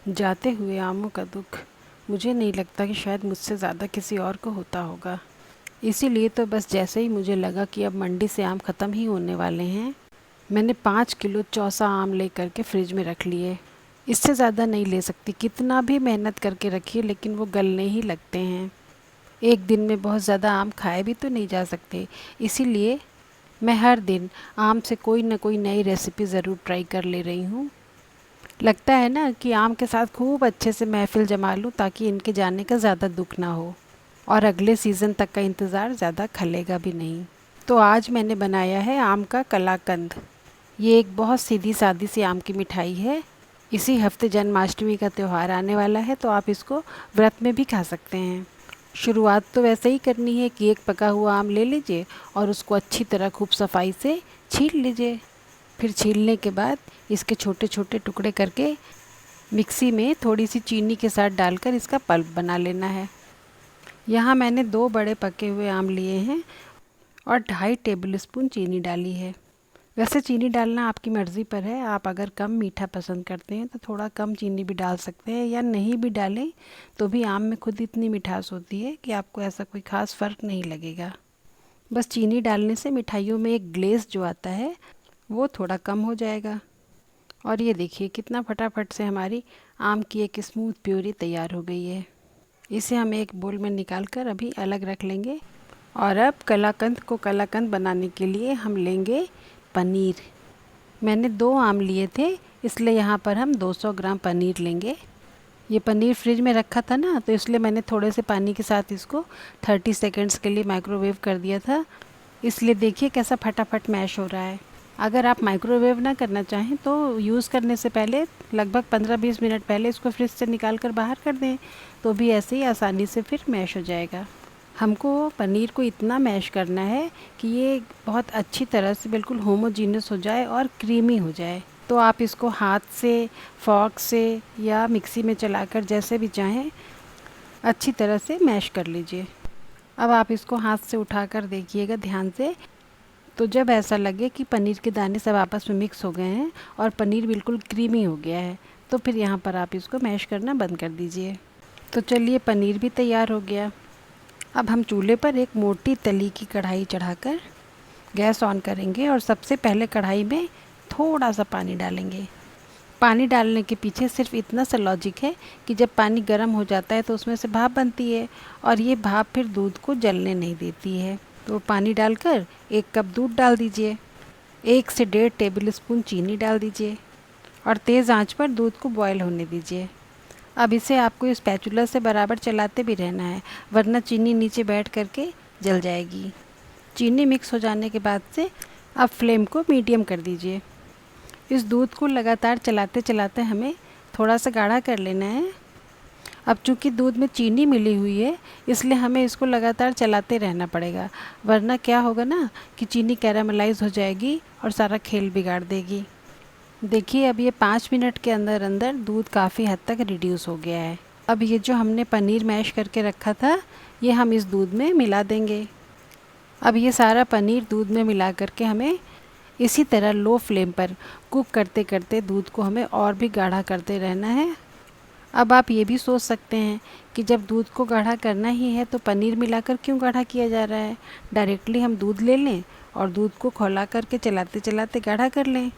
जाते हुए आमों का दुख मुझे नहीं लगता कि शायद मुझसे ज़्यादा किसी और को होता होगा। इसीलिए तो बस जैसे ही मुझे लगा कि अब मंडी से आम ख़त्म ही होने वाले हैं, मैंने 5 किलो चौसा आम ले करके फ्रिज में रख लिए। इससे ज़्यादा नहीं ले सकती, कितना भी मेहनत करके रखिए लेकिन वो गलने ही लगते हैं। एक दिन में बहुत ज़्यादा आम खाए भी तो नहीं जा सकते। इसीलिए मैं हर दिन आम से कोई ना कोई नई रेसिपी ज़रूर ट्राई कर ले रही हूँ। लगता है ना कि आम के साथ खूब अच्छे से महफ़िल जमा लूँ ताकि इनके जाने का ज़्यादा दुख ना हो और अगले सीज़न तक का इंतज़ार ज़्यादा खलेगा भी नहीं। तो आज मैंने बनाया है आम का कलाकंद। ये एक बहुत सीधी सादी सी आम की मिठाई है। इसी हफ्ते जन्माष्टमी का त्यौहार आने वाला है तो आप इसको व्रत में भी खा सकते हैं। शुरुआत तो वैसे ही करनी है कि एक पका हुआ आम ले लीजिए और उसको अच्छी तरह खूब सफाई से छील लीजिए। फिर छीलने के बाद इसके छोटे छोटे टुकड़े करके मिक्सी में थोड़ी सी चीनी के साथ डालकर इसका पल्प बना लेना है। यहाँ मैंने 2 बड़े पके हुए आम लिए हैं और 2.5 टेबल स्पून चीनी डाली है। वैसे चीनी डालना आपकी मर्ज़ी पर है, आप अगर कम मीठा पसंद करते हैं तो थोड़ा कम चीनी भी डाल सकते हैं या नहीं भी डालें तो भी आम में खुद इतनी मिठास होती है कि आपको ऐसा कोई ख़ास फ़र्क नहीं लगेगा। बस चीनी डालने से मिठाइयों में एक ग्लेज़ जो आता है वो थोड़ा कम हो जाएगा। और ये देखिए कितना फटाफट से हमारी आम की एक स्मूथ प्यूरी तैयार हो गई है। इसे हम एक बोल में निकाल कर अभी अलग रख लेंगे। और अब कलाकंद को कलाकंद बनाने के लिए हम लेंगे पनीर। मैंने 2 आम लिए थे इसलिए यहाँ पर हम 200 ग्राम पनीर लेंगे। ये पनीर फ्रिज में रखा था ना तो इसलिए मैंने थोड़े से पानी के साथ इसको 30 सेकेंड्स के लिए माइक्रोवेव कर दिया था। इसलिए देखिए कैसा फटाफट मैश हो रहा है। अगर आप माइक्रोवेव ना करना चाहें तो यूज़ करने से पहले लगभग 15-20 मिनट पहले इसको फ्रिज से निकाल कर बाहर कर दें तो भी ऐसे ही आसानी से फिर मैश हो जाएगा। हमको पनीर को इतना मैश करना है कि ये बहुत अच्छी तरह से बिल्कुल होमोजीनियस हो जाए और क्रीमी हो जाए। तो आप इसको हाथ से, फॉर्क से या मिक्सी में चलाकर जैसे भी चाहें अच्छी तरह से मैश कर लीजिए। अब आप इसको हाथ से उठाकर देखिएगा ध्यान से। तो जब ऐसा लगे कि पनीर के दाने सब आपस में मिक्स हो गए हैं और पनीर बिल्कुल क्रीमी हो गया है तो फिर यहाँ पर आप इसको मैश करना बंद कर दीजिए। तो चलिए पनीर भी तैयार हो गया। अब हम चूल्हे पर एक मोटी तली की कढ़ाई चढ़ाकर गैस ऑन करेंगे और सबसे पहले कढ़ाई में थोड़ा सा पानी डालेंगे। पानी डालने के पीछे सिर्फ इतना सा लॉजिक है कि जब पानी गर्म हो जाता है तो उसमें से भाप बनती है और ये भाप फिर दूध को जलने नहीं देती है। तो पानी डालकर 1 कप दूध डाल दीजिए, 1 से 1.5 टेबल स्पून चीनी डाल दीजिए और तेज़ आंच पर दूध को बॉयल होने दीजिए। अब इसे आपको स्पैचुला से बराबर चलाते भी रहना है वरना चीनी नीचे बैठ करके जल जाएगी। चीनी मिक्स हो जाने के बाद से अब फ्लेम को मीडियम कर दीजिए। इस दूध को लगातार चलाते चलाते हमें थोड़ा सा गाढ़ा कर लेना है। अब चूँकि दूध में चीनी मिली हुई है इसलिए हमें इसको लगातार चलाते रहना पड़ेगा वरना क्या होगा ना कि चीनी कैरामलाइज़ हो जाएगी और सारा खेल बिगाड़ देगी। देखिए अब ये 5 मिनट के अंदर अंदर दूध काफ़ी हद तक रिड्यूस हो गया है। अब ये जो हमने पनीर मैश करके रखा था ये हम इस दूध में मिला देंगे। अब ये सारा पनीर दूध में मिला करके हमें इसी तरह लो फ्लेम पर कुक करते करते दूध को हमें और भी गाढ़ा करते रहना है। अब आप ये भी सोच सकते हैं कि जब दूध को गाढ़ा करना ही है तो पनीर मिलाकर क्यों गाढ़ा किया जा रहा है, डायरेक्टली हम दूध ले लें और दूध को खौला करके चलाते चलाते गाढ़ा कर लें।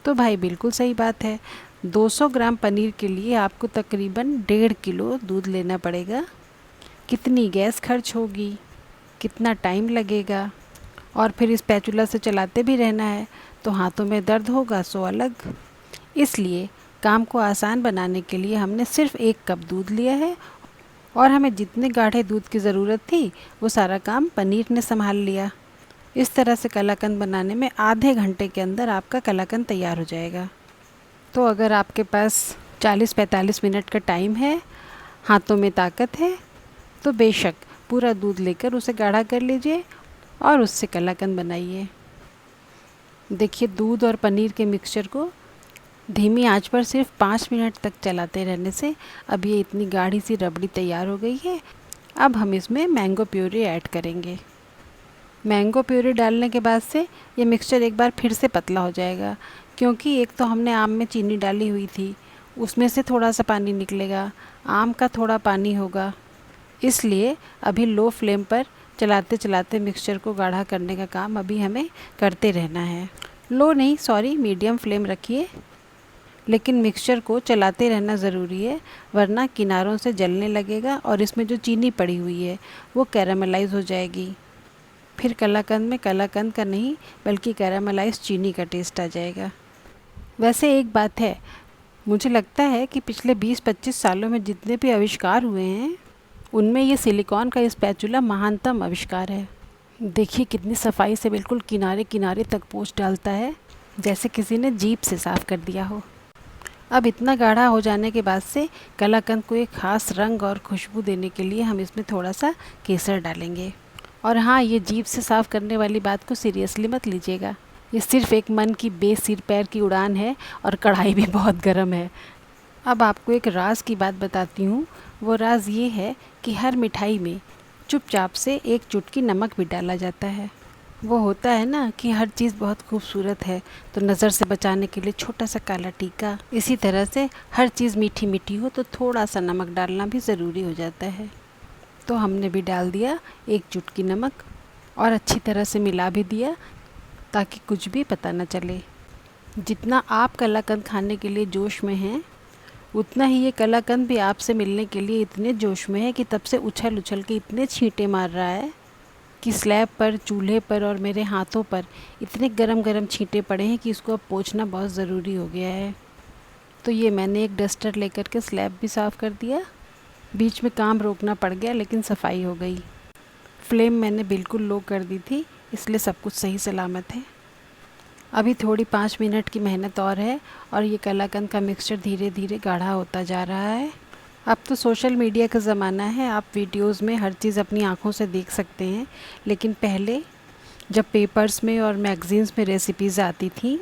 तो भाई बिल्कुल सही बात है। 200 ग्राम पनीर के लिए आपको तकरीबन 1.5 किलो दूध लेना पड़ेगा। कितनी गैस खर्च होगी, कितना टाइम लगेगा और फिर इस स्पैचुला से चलाते भी रहना है तो हाथों में दर्द होगा सो अलग। इसलिए काम को आसान बनाने के लिए हमने सिर्फ 1 कप दूध लिया है और हमें जितने गाढ़े दूध की ज़रूरत थी वो सारा काम पनीर ने संभाल लिया। इस तरह से कलाकंद बनाने में आधे घंटे के अंदर आपका कलाकंद तैयार हो जाएगा। तो अगर आपके पास 40-45 मिनट का टाइम है, हाथों में ताकत है तो बेशक पूरा दूध लेकर उसे गाढ़ा कर लीजिए और उससे कलाकंद बनाइए। देखिए दूध और पनीर के मिक्सचर को धीमी आंच पर सिर्फ 5 मिनट तक चलाते रहने से अब ये इतनी गाढ़ी सी रबड़ी तैयार हो गई है। अब हम इसमें मैंगो प्यूरी ऐड करेंगे। मैंगो प्यूरी डालने के बाद से ये मिक्सचर एक बार फिर से पतला हो जाएगा क्योंकि एक तो हमने आम में चीनी डाली हुई थी, उसमें से थोड़ा सा पानी निकलेगा, आम का थोड़ा पानी होगा। इसलिए अभी लो फ्लेम पर चलाते चलाते मिक्सचर को गाढ़ा करने का काम अभी हमें करते रहना है। लो नहीं, सॉरी, मीडियम फ्लेम रखिए। लेकिन मिक्सचर को चलाते रहना ज़रूरी है, वरना किनारों से जलने लगेगा और इसमें जो चीनी पड़ी हुई है वो कैरामलाइज़ हो जाएगी। फिर कलाकंद में कलाकंद का नहीं बल्कि कैरामलाइज़ चीनी का टेस्ट आ जाएगा। वैसे एक बात है, मुझे लगता है कि पिछले 20-25 सालों में जितने भी आविष्कार हुए हैं उनमें ये सिलिकॉन का स्पैचुला महानतम आविष्कार है। देखिए कितनी सफाई से बिल्कुल किनारे किनारे तक पोंछ डालता है, जैसे किसी ने जीप से साफ़ कर दिया हो। अब इतना गाढ़ा हो जाने के बाद से कलाकंद को एक ख़ास रंग और खुशबू देने के लिए हम इसमें थोड़ा सा केसर डालेंगे। और हाँ, ये जीभ से साफ़ करने वाली बात को सीरियसली मत लीजिएगा, ये सिर्फ एक मन की बेसिर पैर की उड़ान है और कढ़ाई भी बहुत गर्म है। अब आपको एक राज की बात बताती हूँ। वो राज ये है कि हर मिठाई में चुपचाप से एक चुटकी नमक भी डाला जाता है। वो होता है ना कि हर चीज़ बहुत खूबसूरत है तो नज़र से बचाने के लिए छोटा सा काला टीका, इसी तरह से हर चीज़ मीठी मीठी हो तो थोड़ा सा नमक डालना भी ज़रूरी हो जाता है। तो हमने भी डाल दिया एक चुटकी नमक और अच्छी तरह से मिला भी दिया ताकि कुछ भी पता न चले। जितना आप कलाकंद खाने के लिए जोश में हैं, उतना ही ये कलाकंद भी आपसे मिलने के लिए इतने जोश में है कि तब से उछल उछल के इतने छींटे मार रहा है कि स्लैब पर, चूल्हे पर और मेरे हाथों पर इतने गरम गरम छींटे पड़े हैं कि इसको अब पोंछना बहुत ज़रूरी हो गया है। तो ये मैंने एक डस्टर लेकर के स्लैब भी साफ़ कर दिया। बीच में काम रोकना पड़ गया लेकिन सफाई हो गई। फ्लेम मैंने बिल्कुल लो कर दी थी, इसलिए सब कुछ सही सलामत है। अभी थोड़ी 5 मिनट की मेहनत और है और ये कलाकंद का मिक्सचर धीरे धीरे गाढ़ा होता जा रहा है। अब तो सोशल मीडिया का ज़माना है, आप वीडियोस में हर चीज़ अपनी आँखों से देख सकते हैं। लेकिन पहले जब पेपर्स में और मैगज़ीन्स में रेसिपीज़ आती थी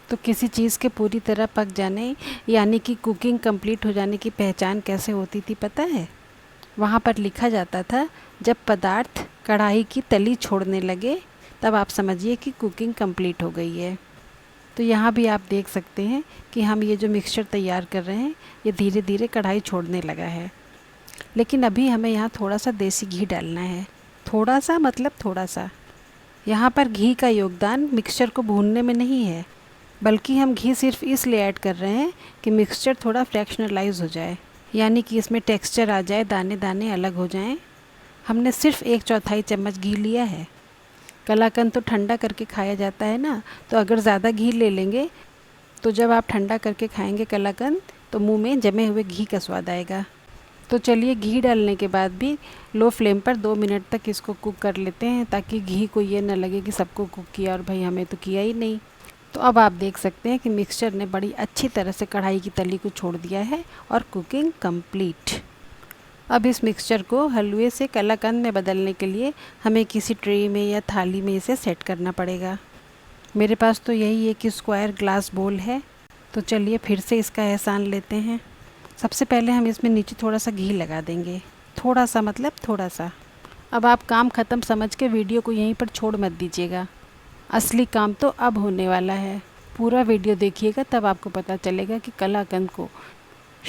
तो किसी चीज़ के पूरी तरह पक जाने यानी कि कुकिंग कंप्लीट हो जाने की पहचान कैसे होती थी पता है? वहाँ पर लिखा जाता था, जब पदार्थ कढ़ाई की तली छोड़ने लगे तब आप समझिए कि कुकिंग कंप्लीट हो गई है। तो यहाँ भी आप देख सकते हैं कि हम ये जो मिक्सचर तैयार कर रहे हैं ये धीरे धीरे कढ़ाई छोड़ने लगा है। लेकिन अभी हमें यहाँ थोड़ा सा देसी घी डालना है। थोड़ा सा मतलब थोड़ा सा। यहाँ पर घी का योगदान मिक्सचर को भूनने में नहीं है, बल्कि हम घी सिर्फ इसलिए ऐड कर रहे हैं कि मिक्सचर थोड़ा फ्रैक्शनलाइज हो जाए, यानी कि इसमें टेक्सचर आ जाए, दाने दाने अलग हो जाएं। हमने सिर्फ 1/4 चम्मच घी लिया है। कलाकंद तो ठंडा करके खाया जाता है ना, तो अगर ज़्यादा घी ले लेंगे तो जब आप ठंडा करके खाएंगे कलाकंद तो मुंह में जमे हुए घी का स्वाद आएगा। तो चलिए घी डालने के बाद भी लो फ्लेम पर 2 मिनट तक इसको कुक कर लेते हैं, ताकि घी को ये न लगे कि सबको कुक किया और भाई हमें तो किया ही नहीं। तो अब आप देख सकते हैं कि मिक्सचर ने बड़ी अच्छी तरह से कढ़ाई की तली को छोड़ दिया है और कुकिंग कंप्लीट। अब इस मिक्सचर को हलवे से कलाकंद में बदलने के लिए हमें किसी ट्रे में या थाली में इसे सेट करना पड़ेगा। मेरे पास तो यही एक स्क्वायर ग्लास बोल है। तो चलिए फिर से इसका एहसान लेते हैं। सबसे पहले हम इसमें नीचे थोड़ा सा घी लगा देंगे, थोड़ा सा मतलब थोड़ा सा। अब आप काम ख़त्म समझ के वीडियो को यहीं पर छोड़ मत दीजिएगा, असली काम तो अब होने वाला है। पूरा वीडियो देखिएगा तब आपको पता चलेगा कि कलाकंद को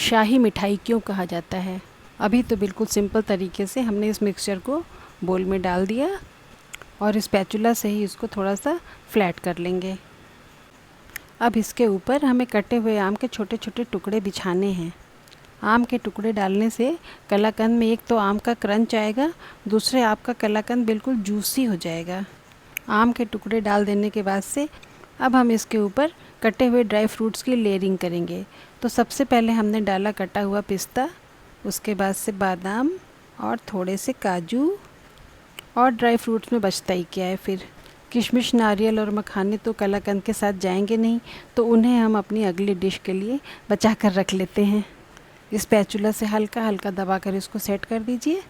शाही मिठाई क्यों कहा जाता है। अभी तो बिल्कुल सिंपल तरीके से हमने इस मिक्सचर को बोल में डाल दिया और स्पैचुला से ही इसको थोड़ा सा फ्लैट कर लेंगे। अब इसके ऊपर हमें कटे हुए आम के छोटे छोटे टुकड़े बिछाने हैं। आम के टुकड़े डालने से कलाकंद में एक तो आम का क्रंच आएगा, दूसरे आपका कलाकंद बिल्कुल जूसी हो जाएगा। आम के टुकड़े डाल देने के बाद से अब हम इसके ऊपर कटे हुए ड्राई फ्रूट्स की लेयरिंग करेंगे। तो सबसे पहले हमने डाला कटा हुआ पिस्ता, उसके बाद से बादाम और थोड़े से काजू, और ड्राई फ्रूट्स में बचता ही क्या है, फिर किशमिश, नारियल और मखाने तो कलाकंद के साथ जाएंगे नहीं, तो उन्हें हम अपनी अगली डिश के लिए बचा कर रख लेते हैं। स्पैचुला से हल्का हल्का दबाकर इसको सेट कर दीजिए।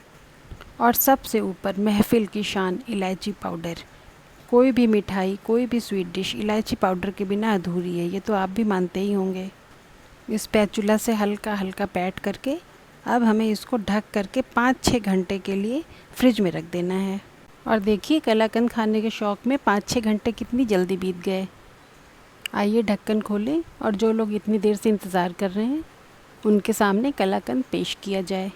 और सबसे ऊपर महफिल की शान इलायची पाउडर। कोई भी मिठाई, कोई भी स्वीट डिश इलायची पाउडर के बिना अधूरी है, ये तो आप भी मानते ही होंगे। स्पैचुला से हल्का हल्का पैट करके अब हमें इसको ढक करके 5-6 घंटे के लिए फ्रिज में रख देना है। और देखिए कलाकंद खाने के शौक़ में 5-6 घंटे कितनी जल्दी बीत गए। आइए ढक्कन खोलें और जो लोग इतनी देर से इंतज़ार कर रहे हैं उनके सामने कलाकंद पेश किया जाए।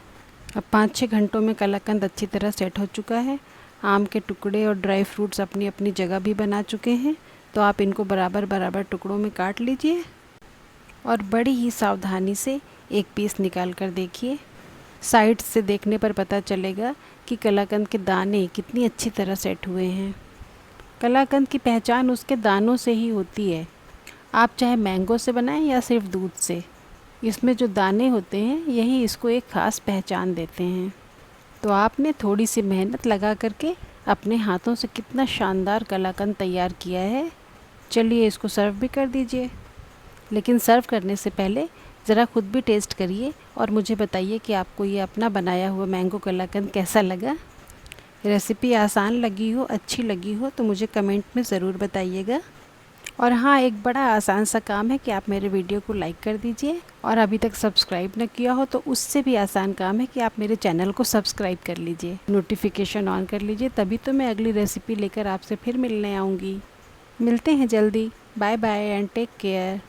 अब 5-6 घंटों में कलाकंद अच्छी तरह सेट हो चुका है। आम के टुकड़े और ड्राई फ्रूट्स अपनी अपनी जगह भी बना चुके हैं, तो आप इनको बराबर बराबर टुकड़ों में काट लीजिए और बड़ी ही सावधानी से एक पीस निकाल कर देखिए। साइड से देखने पर पता चलेगा कि कलाकंद के दाने कितनी अच्छी तरह सेट हुए हैं। कलाकंद की पहचान उसके दानों से ही होती है। आप चाहे मैंगो से बनाएं या सिर्फ दूध से, इसमें जो दाने होते हैं यही इसको एक ख़ास पहचान देते हैं। तो आपने थोड़ी सी मेहनत लगा करके अपने हाथों से कितना शानदार कलाकंद तैयार किया है। चलिए इसको सर्व भी कर दीजिए। लेकिन सर्व करने से पहले ज़रा खुद भी टेस्ट करिए और मुझे बताइए कि आपको ये अपना बनाया हुआ मैंगो कलाकंद कैसा लगा। रेसिपी आसान लगी हो, अच्छी लगी हो तो मुझे कमेंट में ज़रूर बताइएगा। और हाँ, एक बड़ा आसान सा काम है कि आप मेरे वीडियो को लाइक कर दीजिए, और अभी तक सब्सक्राइब न किया हो तो उससे भी आसान काम है कि आप मेरे चैनल को सब्सक्राइब कर लीजिए, नोटिफिकेशन ऑन कर लीजिए, तभी तो मैं अगली रेसिपी लेकर आपसे फिर मिलने आऊँगी। मिलते हैं जल्दी। Bye bye and take care.